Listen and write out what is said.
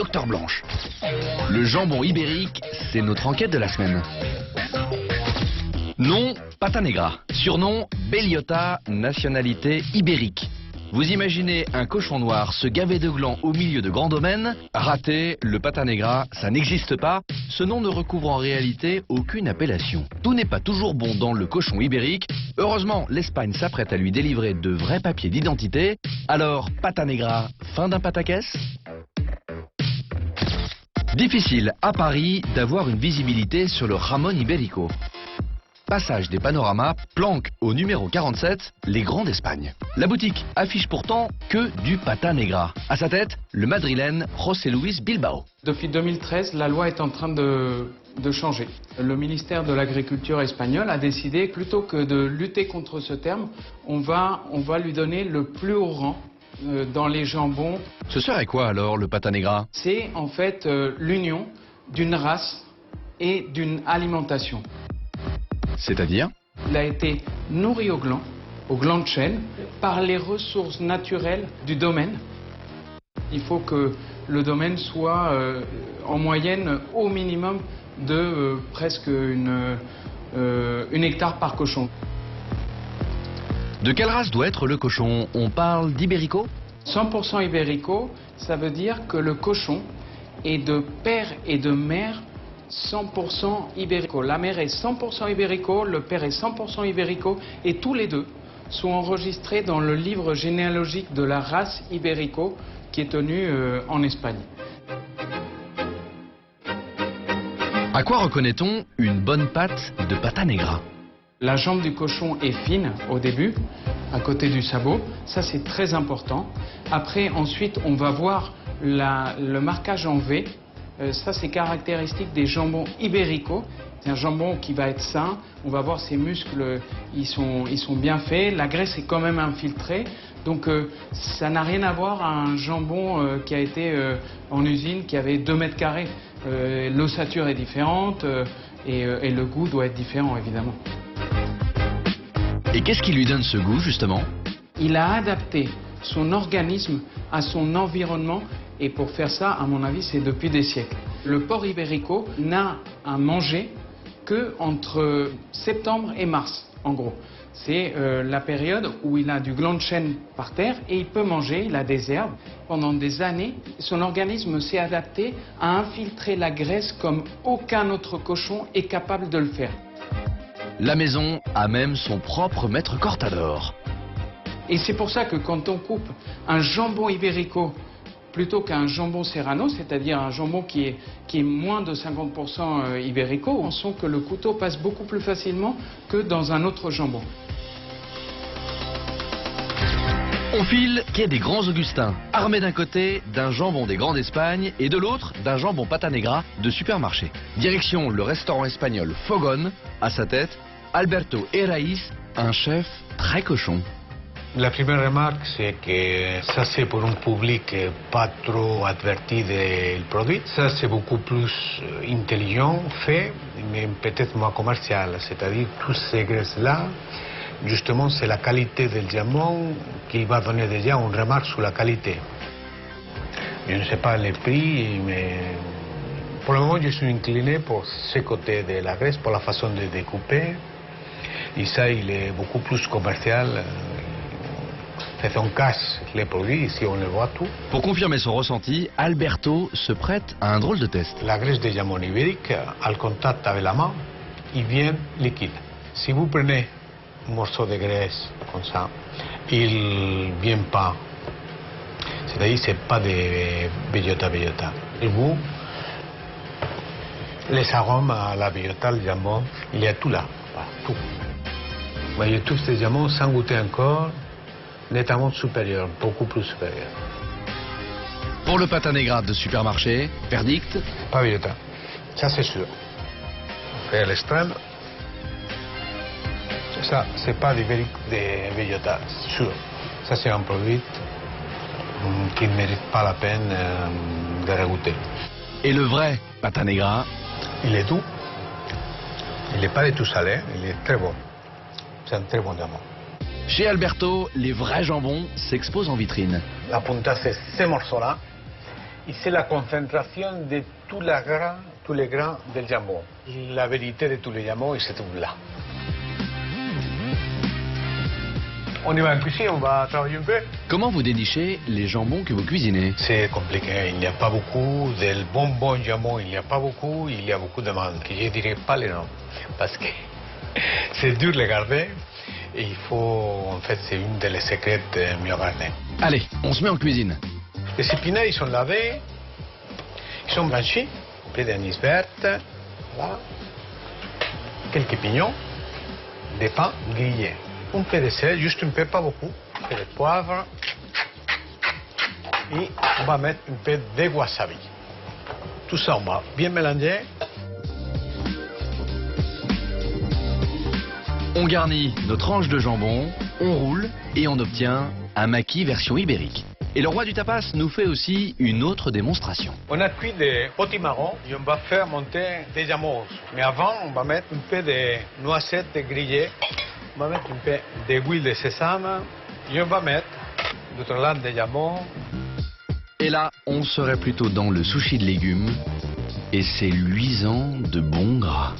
Docteur Blanche. Le jambon ibérique, c'est notre enquête de la semaine. Nom, Pata Negra. Surnom, Bellota, nationalité ibérique. Vous imaginez un cochon noir se gaver de glands au milieu de grands domaines? Raté, le Pata Negra, ça n'existe pas. Ce nom ne recouvre en réalité aucune appellation. Tout n'est pas toujours bon dans le cochon ibérique. Heureusement, l'Espagne s'apprête à lui délivrer de vrais papiers d'identité. Alors, Pata Negra, fin d'un pataquès? Difficile à Paris d'avoir une visibilité sur le Jamón Ibérico. Passage des panoramas, planque au numéro 47, les Grands d'Espagne. La boutique affiche pourtant que du Pata Negra. À sa tête, le madrilène José Luis Bilbao. Depuis 2013, la loi est en train de changer. Le ministère de l'Agriculture espagnol a décidé, plutôt que de lutter contre ce terme, on va lui donner le plus haut rang dans les jambons. Ce serait quoi alors le Pata Negra? C'est en fait l'union d'une race et d'une alimentation. C'est-à-dire? Il a été nourri au gland de chêne, par les ressources naturelles du domaine. Il faut que le domaine soit en moyenne au minimum de presque une hectare par cochon. De quelle race doit être le cochon? On parle d'Ibérico? 100% Ibérico, ça veut dire que le cochon est de père et de mère 100% Ibérico. La mère est 100% Ibérico, le père est 100% Ibérico et tous les deux sont enregistrés dans le livre généalogique de la race Ibérico qui est tenu en Espagne. À quoi reconnaît-on une bonne patte de Pata Negra? La jambe du cochon est fine au début, à côté du sabot. Ça, c'est très important. Après, ensuite, on va voir le marquage en V. Ça, c'est caractéristique des jambons ibéricaux. C'est un jambon qui va être sain. On va voir ses muscles, ils sont bien faits. La graisse est quand même infiltrée. Donc, ça n'a rien à voir à un jambon qui a été en usine, qui avait 2 mètres carrés. L'ossature est différente et le goût doit être différent, évidemment. Et qu'est-ce qui lui donne ce goût, justement? Il a adapté son organisme à son environnement. Et pour faire ça, à mon avis, c'est depuis des siècles. Le porc ibérico n'a à manger que entre septembre et mars, en gros. C'est la période où il a du gland de chêne par terre et il peut manger, il a des herbes. Pendant des années, son organisme s'est adapté à infiltrer la graisse comme aucun autre cochon est capable de le faire. La maison a même son propre maître Cortador. Et c'est pour ça que quand on coupe un jambon ibérico plutôt qu'un jambon serrano, c'est-à-dire un jambon qui est moins de 50% ibérico, on sent que le couteau passe beaucoup plus facilement que dans un autre jambon. On file quai des Grands Augustins, armé d'un côté d'un jambon des Grands d'Espagne et de l'autre d'un jambon Pata Negra de supermarché. Direction le restaurant espagnol Fogón, à sa tête Alberto Herraiz, un chef très cochon. La première remarque, c'est que ça c'est pour un public pas trop averti du produit. Ça c'est beaucoup plus intelligent, fait, mais peut-être moins commercial. C'est-à-dire toutes ces graisses-là, justement c'est la qualité du jambon qui va donner déjà une remarque sur la qualité. Je ne sais pas les prix, mais pour le moment je suis incliné pour ce côté de la graisse, pour la façon de découper. Et ça il est beaucoup plus commercial. On casse les produits, ici on le voit tout. Pour confirmer son ressenti, Alberto se prête à un drôle de test. La graisse de jambon ibérique, al contact avec la main, il vient liquide. Si vous prenez un morceau de graisse comme ça, il ne vient pas. C'est-à-dire que ce n'est pas de bellota. Le goût, les arômes à la bellota, le jambon, il y a tout là, tout. Vous voyez tous ces jambons sans goûter encore. Nettement supérieur, beaucoup plus supérieur. Pour le Pata Negra de supermarché, verdict? Pas bellota, ça c'est sûr. On fait à l'extrême. Ça, c'est pas de bellota, sûr. Ça c'est un produit qui ne mérite pas la peine de regoûter. Et le vrai Pata Negra? Il est doux. Il n'est pas du tout salé, il est très bon. C'est un très bon jambon. Chez Alberto, les vrais jambons s'exposent en vitrine. La punta, c'est ces morceaux-là. Et c'est la concentration de tous les grains del jambon. La vérité de tous les jambons, il se trouve là. On y va en cuisine, on va travailler un peu. Comment vous dénichez les jambons que vous cuisinez? C'est compliqué, il n'y a pas beaucoup. Del bon jambon, il n'y a pas beaucoup. Il y a beaucoup de manques. Je ne dirais pas les noms, parce que c'est dur de les garder. Et il faut, en fait, c'est une des secrets de mieux garder. Allez, on se met en cuisine. Les épinards, ils sont lavés, ils sont blanchis, un peu d'anis verte, voilà. Quelques pignons, des pains grillés, un peu de sel, juste un peu, pas beaucoup, un peu de poivre, et on va mettre un peu de wasabi. Tout ça, on va bien mélanger. On garnit nos tranches de jambon, on roule et on obtient un maquis version ibérique. Et le roi du tapas nous fait aussi une autre démonstration. On a cuit des potimarrons et on va faire monter des jambons. Mais avant, on va mettre un peu de noisettes grillées. On va mettre un peu d'huile de sésame et on va mettre notre lame de jambon. Et là, on serait plutôt dans le sushi de légumes et c'est luisant de bon gras.